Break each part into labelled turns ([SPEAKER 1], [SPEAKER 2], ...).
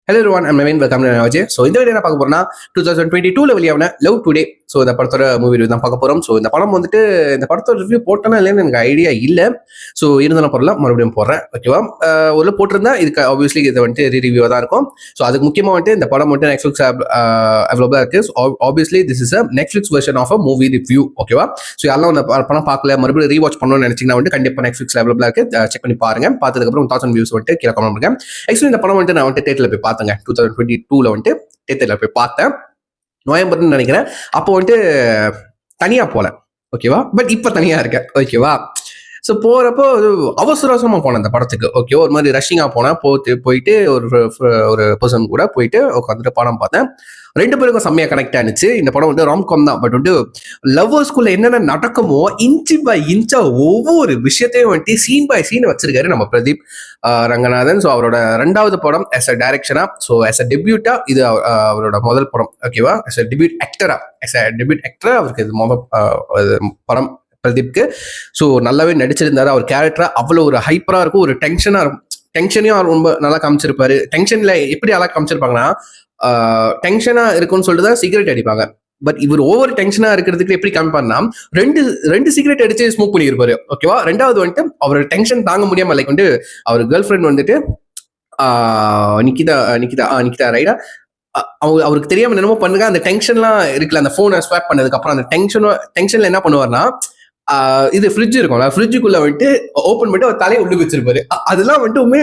[SPEAKER 1] Hello everyone, I'm Naveen. Welcome to Navaje. So இந்த video என்ன பார்க்க போறோம்னா 2022 வெளியான லவ் டுடே. ஸோ இந்த படத்தோட மூவி ரிவ்யூ தான் பார்க்க போறோம். ஸோ இந்த படம் வந்துட்டு இந்த படத்தோட ரிவ்யூ போட்டோன்னா இல்லைன்னு எனக்கு ஐடியா இல்லை. ஸோ இருந்தாலும் போடலாம், மறுபடியும் போடுறேன். ஓகேவா? உள்ள போட்டிருந்தா இதுக்கு ஆப்வியஸ்லி இது வந்துட்டு ரிவ்யூவாக தான் இருக்கும். ஸோ அதுக்கு முக்கியமாக வந்துட்டு இந்த படம் வந்துட்டு நெட்ஃப்ளிக்ஸ் அவைலபிளாக இருக்கு. Obviously this is a Netflix version of a movie review. ஓகேவா? ஸோ யாரெல்லாம் அந்த படம் பார்க்கல, மறுபடியும் ரீவாச் பண்ணணும்னு நினைச்சீங்கன்னா வந்துட்டு கண்டிப்பாக நெட்ஃப்ளிக்ஸ் அவைலபிளாக இருக்கு. செக் பண்ணி பாருங்க. பார்த்ததுக்கப்புறம் 1000 வியூஸ் வந்துட்டு கீழே கமெண்ட் பண்ணுங்க. ஆக்சுவலி இந்த படம் வந்துட்டு நான் வந்துட்டு தேட்டரில் போய் பார்த்தேங்க. 2022 வந்துட்டு தேட்டரில் போய் பார்த்தேன். நவம்பர்னு நினைக்கிறேன். அப்போ வந்துட்டு தனியா போல. ஓகேவா? பட் இப்ப தனியா இருக்கேன். ஓகேவா? ஸோ போறப்போ அவசர அவசரமா போனேன் அந்த படத்துக்கு. ஓகே, ஒரு மாதிரி ரஷ்ஷிங்கா போனேன். போயிட்டு ஒரு பர்சன் கூட போயிட்டு உட்காந்துட்டு படம் பார்த்தேன். ரெண்டு பேருக்கும் செம்மையா கனெக்ட் ஆனிச்சு. இந்த படம் வந்து ராம்காம் தான். பட் வந்து லவ்வர்ஸ்குள்ள என்னென்ன நடக்குமோ இன்ச்சு பை இன்ச்சா ஒவ்வொரு விஷயத்தையும் வந்துட்டு சீன் பை சீன் வச்சிருக்காரு நம்ம பிரதீப் ரங்கநாதன். ஸோ அவரோட 2வது படம் as a டைரக்ஷனா, ஸோ as a டெபியூட்டா இது அவரோட முதல் படம். ஓகேவா? as a டெபியூட் ஆக்டரா, அவருக்கு இது முதல் படம் பிரதீப்க்கு. ஸோ நல்லாவே நடிச்சிருந்தாரு. அவர் கேரக்டரா அவ்வளோ ஒரு ஹைப்பரா இருக்கும், ஒரு டென்ஷனா இருக்கும். டென்ஷனையும் அவர் ரொம்ப நல்லா காமிச்சிருப்பாரு. டென்ஷன்ல எப்படி நல்லா காமிச்சிருப்பாங்கன்னா, டென்ஷனா இருக்கும்னு சொல்லிட்டு தான் சிகரெட் அடிப்பாங்க. பட் இவர் ஓவர் டென்ஷனா இருக்கிறதுக்கு எப்படி காமிப்பாருன்னா, ரெண்டு சிகரெட் அடிச்சு ஸ்மோக் பண்ணியிருப்பாரு. ஓகேவா? 2வது வந்துட்டு அவரோட டென்ஷன் தாங்க முடியாம லைக் வந்துட்டு அவர் கேர்ள் ஃப்ரெண்ட் வந்துட்டு நிக்கிதா ரைடா, அவருக்கு தெரியாம என்னமோ பண்ணுங்க. அந்த டென்ஷன்லாம் இருக்குல்ல, அந்த போனை ஸ்வாப் பண்ணதுக்கு அப்புறம் அந்த டென்ஷன்ல என்ன பண்ணுவார்னா, இது ஃப்ரிட்ஜ் இருக்கும்ல, ஃப்ரிட்ஜுக்குள்ள வந்துட்டு ஓப்பன் பண்ணிட்டு அவர் தலையை உள்ளு வச்சிருப்பாரு. அதெல்லாம் வந்துட்டு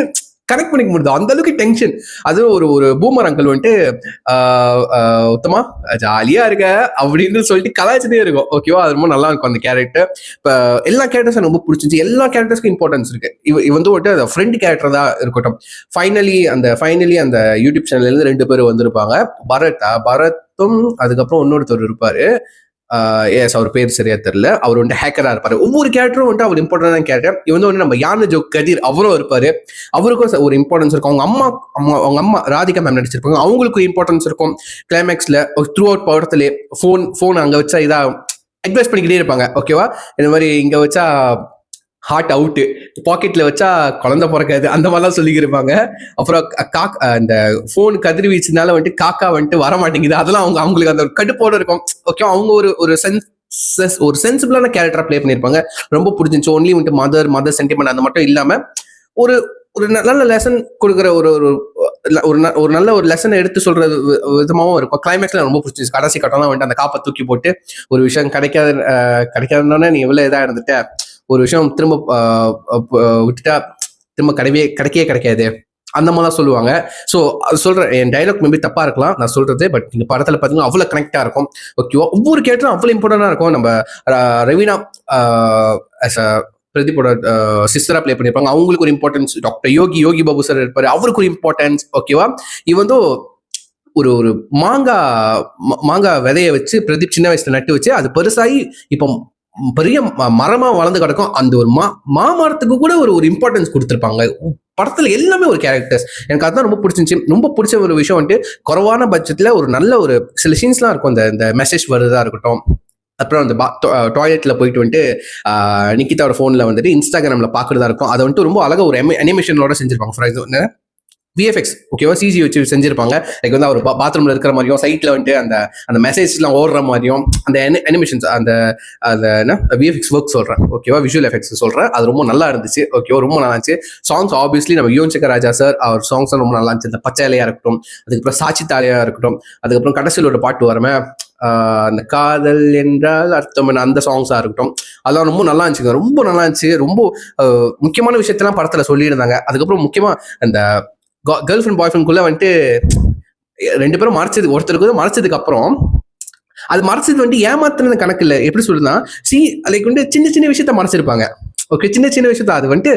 [SPEAKER 1] கனெக்ட் பண்ணிக்க முடியாது, அந்த அளவுக்கு டென்ஷன். அது ஒரு பூமர் அங்கிள் வந்துட்டு உத்தமா ஜாலியா இருக்க அப்படின்னு சொல்லிட்டு கலாய்ச்சிட்டே இருக்கும். ஓகேவா? அது ரொம்ப நல்லா இருக்கும் அந்த கேரக்டர். இப்போ எல்லா கேரக்டர்ஸும் ரொம்ப பிடிச்சிச்சு. எல்லா கேரக்டர்ஸ்க்கும் இம்பார்ட்டன்ஸ் இருக்கு. இவ வந்து வந்துட்டு ஃப்ரெண்ட் கேரக்டர் தான் இருக்கட்டும். ஃபைனலி அந்த யூடியூப் சேனல்ல இருந்து 2 பேர் வந்திருப்பாங்க. பரத்தும் அதுக்கப்புறம் இன்னொருத்தர் இருப்பாரு. எஸ், அவர் பேர் சரியா தெரியல. அவர் வந்து ஹேக்கரா இருப்பாரு. ஒவ்வொரு கேரக்டரும் வந்து அவர் இம்பார்ட்டன்டான கேரக்டர். இவன் வந்து நம்ம யானை ஜோக் கதிர் அவரும் இருப்பாரு. அவருக்கும் ஒரு இம்பார்ட்டன்ஸ் இருக்கும். அவங்க அம்மா ராதிகா மேம் நடிச்சிருப்பாங்க. அவங்களுக்கு இம்பார்ட்டன்ஸ் இருக்கும். கிளைமேக்ஸ்ல த்ரூ அவுட் படத்துல போன் அங்க வச்சா இதா அட்வைஸ் பண்ணிக்கிட்டே இருப்பாங்க. ஓகேவா? இந்த மாதிரி இங்க வச்சா ஹார்ட் அவுட்டு, பாக்கெட்ல வச்சா குழந்தை பிறக்காது, அந்த மாதிரிலாம் சொல்லிக்கிருப்பாங்க. அப்புறம் இந்த போன் கதிர்வீச்சுனால வந்துட்டு காக்கா வந்துட்டு வர மாட்டேங்குது. அதெல்லாம் அவங்களுக்கு அந்த கடுப்போட இருக்கும். ஓகே, அவங்க ஒரு சென்சிபிளான கேரக்டரா பிளே பண்ணியிருப்பாங்க. ரொம்ப பிடிச்சிருந்துச்சு. ஒன்லி வந்துட்டு மதர் சென்டிமெண்ட் அந்த மட்டும் இல்லாம ஒரு ஒரு நல்ல லெசன் கொடுக்குற ஒரு நல்ல ஒரு லெசனை எடுத்து சொல்ற விதமாவும் இருக்கும். கிளைமேக்ஸ்ல ரொம்ப பிடிச்சிருச்சு. கடைசி கட்டம்லாம் வந்துட்டு அந்த காப்பை தூக்கி போட்டு ஒரு விஷயம் கிடைக்காதுன்னொன்னே நீ எவ்வளவு இதா இருந்துட்ட, ஒரு விஷயம் திரும்ப விட்டுட்டா திரும்ப கிடைக்காது, அந்த மாதிரிலாம் சொல்லுவாங்க. ஸோ சொல்றேன், என் டைலாக் மேபி தப்பா இருக்கலாம் நான் சொல்றது. பட் இந்த படத்துல பாத்தீங்கன்னா அவ்வளவு கனெக்டா இருக்கும். ஓகேவா? ஒவ்வொரு கேரக்டரும் அவ்வளவு இம்பார்ட்டன்டா இருக்கும். நம்ம ரவீனா பிரதீப்போட சிஸ்டரா பிளே பண்ணிருப்பாங்க. அவங்களுக்கு ஒரு importance. Doctor Yogi Babu sir இருப்பாரு, அவருக்கு ஒரு இம்பார்ட்டன்ஸ். ஓகேவா? இவன் வந்து ஒரு மாங்காய் விதைய வச்சு பிரதீப் சின்ன வயசுல நட்டு வச்சு அது பெருசாகி இப்போ பெரிய மரமா வளர்ந்து கிடக்கும். அந்த ஒரு மாமரத்துக்கு கூட ஒரு இம்பார்ட்டன்ஸ் கொடுத்துருப்பாங்க. படத்துல எல்லாமே ஒரு கேரக்டர்ஸ். எனக்கு அதுதான் ரொம்ப பிடிச்சிருந்துச்சு. ரொம்ப பிடிச்ச ஒரு விஷயம் வந்துட்டு குறைவான பட்ஜெட்ல ஒரு நல்ல ஒரு சில சீன்ஸ்லாம் இருக்கும். இந்த மெசேஜ் வருதா இருக்கட்டும், அப்புறம் அந்த டாய்லெட்ல போயிட்டு வந்துட்டு நிக்கிதாவோட போன்ல வந்துட்டு இன்ஸ்டாகிராம்ல பாக்குறதா இருக்கும். அதை வந்துட்டு ரொம்ப அழகா ஒரு அனிமேஷனோட செஞ்சிருப்பாங்க. ஃபார் எக்ஸாம்பிள் விஎஃப்எக்ஸ், ஓகேவா, சிஜி வச்சு செஞ்சிருப்பாங்க. லைக் வந்து அவர் பாத்ரூம்ல இருக்கிற மாதிரியும், சைட்ல வந்துட்டு அந்த மெசேஜ்லாம் ஓடுற மாதிரியும், அந்த அனிமேஷன்ஸ் அந்த விஎஃப்எக்ஸ் ஒர்க் சொல்றேன். ஓகேவா? விஷுவல் எஃபெக்ட்ஸ் சொல்றேன். அது ரொம்ப நல்லா இருந்துச்சு. ஓகேவா? ரொம்ப நல்லா இருந்துச்சு. சாங்ஸ் ஆப்வியஸ்லி நம்ம யுவன் சங்கர் ராஜா சார் அவர் சாங்ஸ் ரொம்ப நல்லா இருந்துச்சு. இந்த பச்சைலையா இருக்கட்டும், அதுக்கப்புறம் சாட்சி தாலையா இருக்கட்டும், அதுக்கப்புறம் கடைசியில் ஒரு பாட்டு வரமே அந்த காதல் என்றால் அர்த்தம் அந்த சாங்ஸா இருக்கட்டும், அதெல்லாம் ரொம்ப நல்லா இருந்துச்சுங்க. ரொம்ப நல்லா இருந்துச்சு. ரொம்ப முக்கியமான விஷயத்தெல்லாம் படத்துல சொல்லியிருந்தாங்க. அதுக்கப்புறம் முக்கியமா அந்த கேர்ள் ஃப்ரெண்ட் பாய் ஃப்ரெண்ட்குள்ள வந்துட்டு 2 பேரும் ஒருத்தருக்கு மறைச்சதுக்கு அப்புறம் அது மறைச்சது வந்துட்டு ஏமாத்துறது கணக்கு இல்லை. எப்படி சொல்லுன்னா, லைக் வந்து சின்ன விஷயத்த மறைச்சிருப்பாங்க. ஓகே, சின்ன விஷயத்த அது வந்துட்டு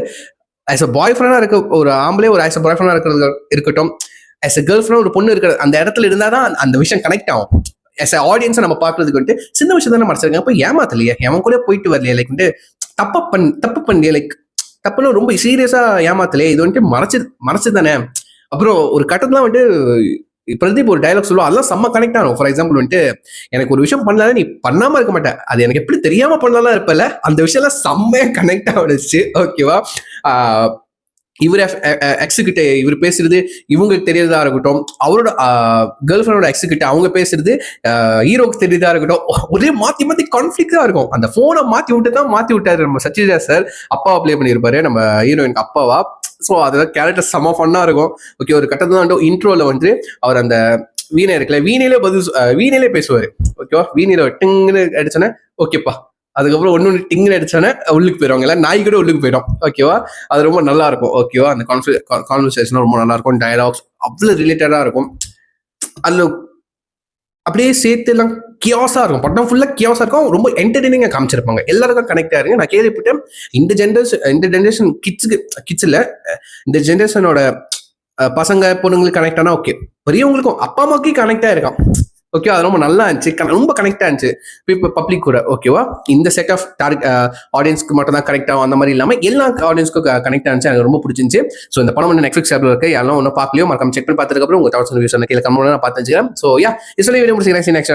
[SPEAKER 1] ஆஸ் அ பாய் ஃப்ரெண்டா இருக்க ஒரு ஆம்பளே ஒரு ஆஸ் அ பாய் ஃப்ரெண்டா இருக்கிறது இருக்கட்டும், ஆஸ் அ கேர்ள் ஃப்ரெண்ட் ஒரு பொண்ணு இருக்கிற அந்த இடத்துல இருந்தாதான் அந்த விஷயம் கனெக்ட் ஆகும். ஆஸ் அ ஆடியன்ஸை நம்ம பாக்குறதுக்கு வந்துட்டு சின்ன விஷயம் தானே மறைச்சிருக்காங்க. அப்போ ஏமாத்தலையே, எவன் கூட போயிட்டு வரலையே, லைக் வந்துட்டு தப்பு பண்ணலையே, லைக் தப்புன்னு ரொம்ப சீரியஸா ஏமாத்தலையே, இது வந்துட்டு மறைச்சு தானே. அப்புறம் ஒரு கட்டத்துல வந்துட்டு பிரதீப் ஒரு டைலாக் சொல்லுவோம், அதெல்லாம் செம்ம கனெக்ட் ஆகும். ஃபார் எக்ஸாம்பிள் வந்துட்டு எனக்கு ஒரு விஷயம் பண்ணாலும் நீ பண்ணாம இருக்க மாட்டேன், அது எனக்கு எப்படி தெரியாம பண்ணலாம் இருப்பல, அந்த விஷயம் எல்லாம் செம்மையா கனெக்ட் ஆகிடுச்சு. ஓகேவா? இவர் எக்ஸுக்கிட்ட இவர் பேசுறது இவங்களுக்கு தெரியறதா இருக்கட்டும், அவரோட கேர்ள் ஃப்ரெண்டோட எக்ஸுக்கிட்ட அவங்க பேசுறது ஹீரோக்கு தெரியறதா இருக்கட்டும், ஒரே மாத்தி மாத்தி கான்ஃபிளிக்டா இருக்கும். அந்த போனை மாத்தி விட்டாரு நம்ம சத்யராஜ் சார். அப்பாவா பிளே பண்ணியிருப்பாரு நம்ம ஹீரோயினுக்கு அப்பாவா. ஸோ அதெல்லாம் கேரக்டர் செம்ம ஃபன்னா இருக்கும். ஓகே, ஒரு கட்டத்துல வந்து இன்ட்ரோல வந்து அவர் அந்த வீணை இருக்குல்ல, வீணையிலே பேசுவாரு. ஓகேவா, வீணையில டிங்குன்னு அடிச்சோன்னே ஓகேப்பா, அதுக்கப்புறம் ஒன்னு டிங்கு அடிச்சோன்னே உள்ளுக்கு போயிடுவாங்க, இல்லை நாய் கூட உள்ளுக்கு போயிடும். ஓகேவா, அது ரொம்ப நல்லா இருக்கும். ஓகேவா, அந்த கான்வர்சேஷன் ரொம்ப நல்லா இருக்கும். டயலாக்ஸ் அவ்வளவு ரிலேட்டடா இருக்கும். அதுல அப்படியே சேர்த்து எல்லாம் கியாஸா இருக்கும். படம் ஃபுல்லா கியாஸா இருக்கும். ரொம்ப என்டர்டெய்னிங்கா காமிச்சிருப்பாங்க. எல்லாருக்கும் கனெக்ட் ஆயிருங்க. நான் கேள்விப்பட்டேன் இந்த ஜென்ரேஷன் கிட்ஸ் இல்ல, இந்த ஜென்ரேஷனோட பசங்க பொண்ணுங்களுக்கு கனெக்ட் ஆனா ஓகே, பெரியவங்களுக்கும் அப்பா அம்மாவுக்கு கனெக்ட் ஆயிருக்கான். ஓகே, அது ரொம்ப நல்லா இருந்துச்சு, ரொம்ப கனெக்ட் ஆச்சு பப்ளிக் கூட. ஓகேவா, இந்த செட் ஆஃப் டார்கெட் ஆடியன்ஸ்க்கு மட்டும் தான் கனெக்ட் ஆகும் அந்த மாதிரி இல்லாம எல்லா ஆடியன்ஸ்க்கும் கனெக்ட் ஆச்சு. எனக்கு ரொம்ப பிடிச்சிருந்துச்சு. ஸோ இந்த படம் வந்து நெட்ஃபிளிக்ஸ் ஆப்ல இருக்கு. யாரும் ஒன்றும் பார்க்கலையோ மறக்காம செக் பண்ணி பார்த்ததுக்கு அப்புறம் உங்க தௌசண்ட் வியூஸ் கீழே கம்மி நான் பார்த்து வச்சுக்கிறேன். ஸோ யா, இஸ்ல வீடியோ முடிச்சுக்கிறேன். நெக்ஸ்ட்